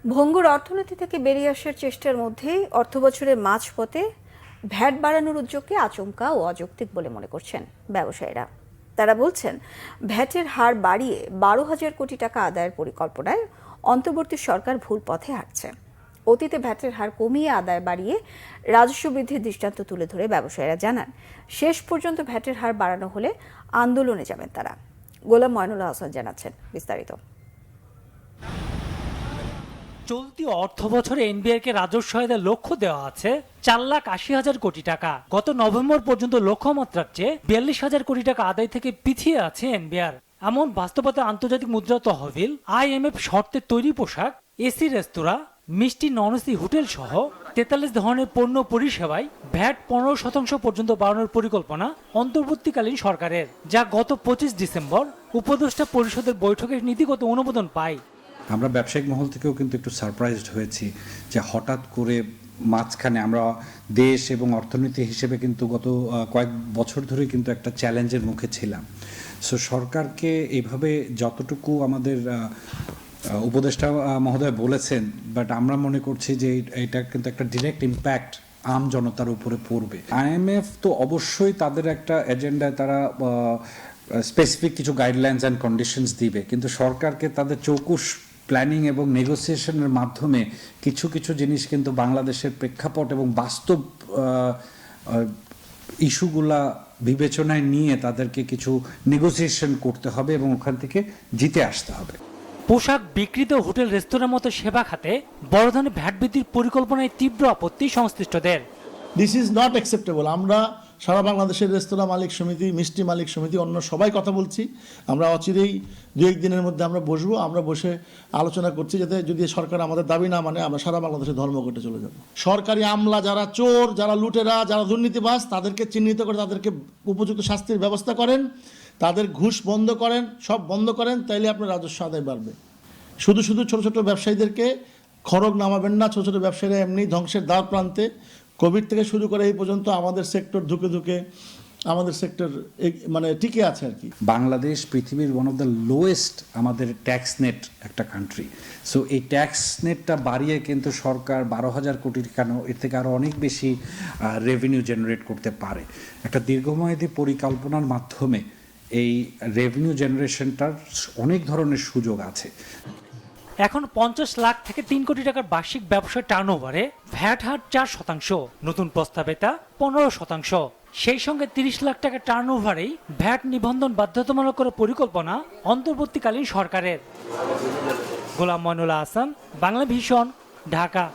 ভঙ্গুর অর্থনীতি থেকে বেরিয়ে আসার চেষ্টার মধ্যেই অর্থবছরের মাঝপথে ভ্যাট বাড়ানোর উদ্যোগকে আচমকা ও অযৌক্তিক বলে মনে করছেন ব্যবসায়ীরা। তারা বলছেন, ভ্যাটের হার বাড়িয়ে 12,000 কোটি টাকা আদায়ের পরিকল্পনায় অন্তর্বর্তী সরকার ভুল পথে হাঁটছে। অতীতে ভ্যাটের হার কমিয়ে আদায় বাড়িয়ে রাজস্ব বৃদ্ধির দৃষ্টান্ত তুলে ধরে ব্যবসায়ীরা জানান, শেষ পর্যন্ত ভ্যাটের হার বাড়ানো হলে আন্দোলনে যাবেন তারা। গোলাম ময়নুল্লাহ হাসান জানাচ্ছেন বিস্তারিত। চলতি অর্থ বছরে এনবিআরকে রাজস্ব আদায়ের লক্ষ্য দেওয়া আছে 4,80,000 কোটি টাকা। গত নভেম্বর পর্যন্ত লক্ষ্যমাত্রার চেয়ে 42,000 কোটি টাকা আদায় থেকে পিছিয়ে আছে এনবিআর। এমন বাস্তবতা আন্তর্জাতিক মুদ্রা তহবিল, IMF শর্তে তৈরি পোশাক, এসি রেস্তোরাঁ, মিষ্টি নন এসি হোটেল সহ 43 ধরনের পণ্য পরিষেবায় ভ্যাট 15% পর্যন্ত বাড়ানোর পরিকল্পনা অন্তর্বর্তীকালীন সরকারের, যা গত 25 ডিসেম্বর উপদেষ্টা পরিষদের বৈঠকে নীতিগত অনুমোদন পায়। আমরা ব্যবসায়িক মহল থেকেও কিন্তু একটু সারপ্রাইজড হয়েছি যে হঠাৎ করে মাঝখানে আমরা দেশ এবং অর্থনীতি হিসেবে কিন্তু গত কয়েক বছর ধরে কিন্তু একটা চ্যালেঞ্জের মুখে ছিলাম। সো সরকারকে এইভাবে যতটুকু আমাদের উপদেষ্টা মহোদয় বলেছেন, বাট আমরা মনে করছি যে এটা কিন্তু একটা ডিরেক্ট ইম্প্যাক্ট আম জনতার উপরে পড়বে। IMF তো অবশ্যই তাদের একটা এজেন্ডায় তারা স্পেসিফিক কিছু গাইডলাইন্স অ্যান্ড কন্ডিশনস দিবে, কিন্তু সরকারকে তাদের চৌকুশ প্ল্যানিং এবং নেগোসিয়েশনের মাধ্যমে কিছু কিছু জিনিস কিন্তু বাংলাদেশের প্রেক্ষাপট এবং বাস্তব ইস্যুগুলা বিবেচনায় নিয়ে তাদেরকে কিছু নেগোসিয়েশন করতে হবে এবং ওখান থেকে জিতে আসতে হবে। পোশাক বিক্রিত হোটেল রেস্তোরাঁর মতো সেবা খাতে বড় ধরনের ভ্যাট বৃদ্ধির পরিকল্পনায় তীব্র আপত্তি সংশ্লিষ্টদের। This is not acceptable. আমরা সারা বাংলাদেশের রেস্তোরাঁ মালিক সমিতি, মিষ্টি মালিক সমিতি, অন্য সবাই কথা বলছি। আমরা অচিরেই 2-1 দিনের মধ্যে আমরা বসবো, আমরা বসে আলোচনা করছি যাতে যদি সরকার আমাদের দাবি না মানে আমরা সারা বাংলাদেশে ধর্মঘটে চলে যাব। সরকারি আমলা যারা চোর, যারা লুটেরা, যারা দুর্নীতিবাজ, তাদেরকে চিহ্নিত করে তাদেরকে উপযুক্ত শাস্তির ব্যবস্থা করেন, তাদের ঘুষ বন্ধ করেন, সব বন্ধ করেন, তাইলে আপনার রাজস্ব আদায় বাড়বে। শুধু শুধু ছোট ছোট ব্যবসায়ীদেরকে খড়গ নামাবেন না। ছোট ছোট ব্যবসায়ীরা এমনি ধ্বংসের দ্বার প্রান্তে। কোভিড থেকে শুরু করে এই পর্যন্ত আমাদের সেক্টর ধুকে ধুকে আমাদের সেক্টর মানে টিকে আছে আর কি। বাংলাদেশ পৃথিবীর ওয়ান অফ দ্য লোয়েস্ট আমাদের ট্যাক্স নেট একটা কান্ট্রি। সো এই ট্যাক্স নেটটা বাড়িয়ে কিন্তু সরকার 12,000 কোটি কেন এর থেকে আরও অনেক বেশি রেভিনিউ জেনারেট করতে পারে। একটা দীর্ঘমেয়াদী পরিকল্পনার মাধ্যমে এই রেভিনিউ জেনারেশনটার অনেক ধরনের সুযোগ আছে। এখন 50 লাখ থেকে 3 কোটি টাকার বার্ষিক ব্যবসার টার্নওভারে ভ্যাট হার 4%, নতুন প্রস্তাবে তা 15%। সেই সঙ্গে 30 লাখ টাকা টার্নওভারেই ভ্যাট নিবন্ধন বাধ্যতামূলক করার পরিকল্পনা অন্তর্বর্তীকালীন সরকারের। গোলাম ময়নুল্লাহ হাসান, বাংলা ভিশন, ঢাকা।